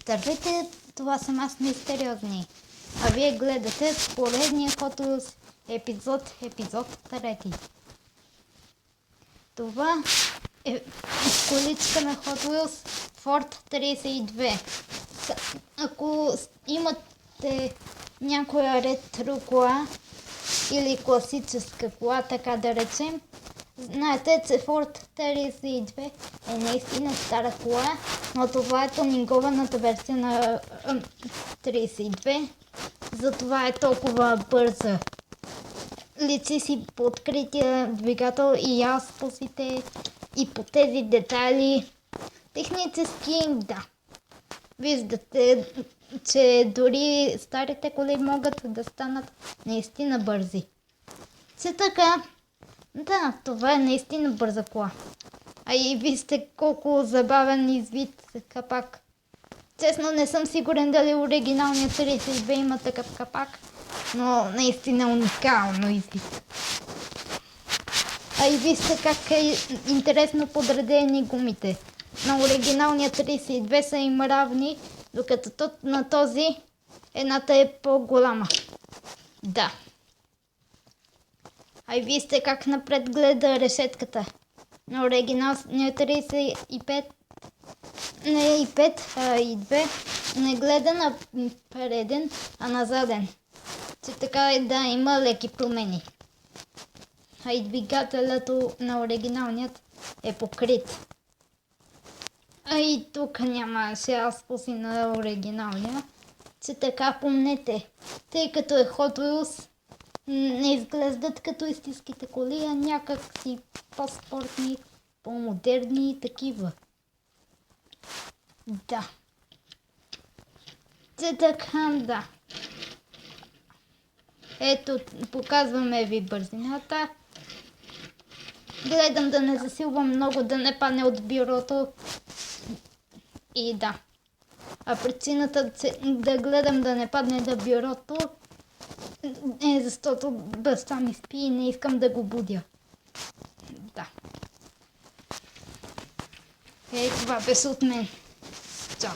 Здравейте, това съм аз, Мистериозни. А вие гледате поредния Hot Wheels епизод 3. Това е количка на Hot Wheels Ford 32. Ако имате някоя ретро кола или класическа кола, така да речем, знаете, че Ford 32 е наистина стара кола, но това е тонингованата версия на 32, затова е толкова бърза. Личи си по открития двигател и яспосите и по тези детайли. Технически, да. Виждате, че дори старите коли могат да станат наистина бързи. Че така, да, това е наистина бърза кола. А и вижте колко забавен извид капак. Честно не съм сигурен дали оригиналният 32 има такъв капак, но наистина уникално извид. А и вижте как е интересно подредени гумите. На оригиналния 32 са им равни, докато на този едната е по-голяма. Да. А и вижте как напред гледа решетката. На оригиналния 35 не и 5, а и 2 не гледа на преден, а на заден. Че така е, да, има леки промени. А и двигателят на оригиналният е покрит. А и тук нямаше яспоси на оригиналния. Че така помнете, тъй като е Hot Wheels, не изглеждат като истинските коли, а някак си по-спортни, по-модерни и такива. Да. Че така, да. Ето, показваме ви бързината. Гледам да не засилвам много, да не падне от бюрото. И да. А причината да гледам да не падне до бюрото е защото баща ми спи и не искам да го будя. Да. Това беше от мен. Чао.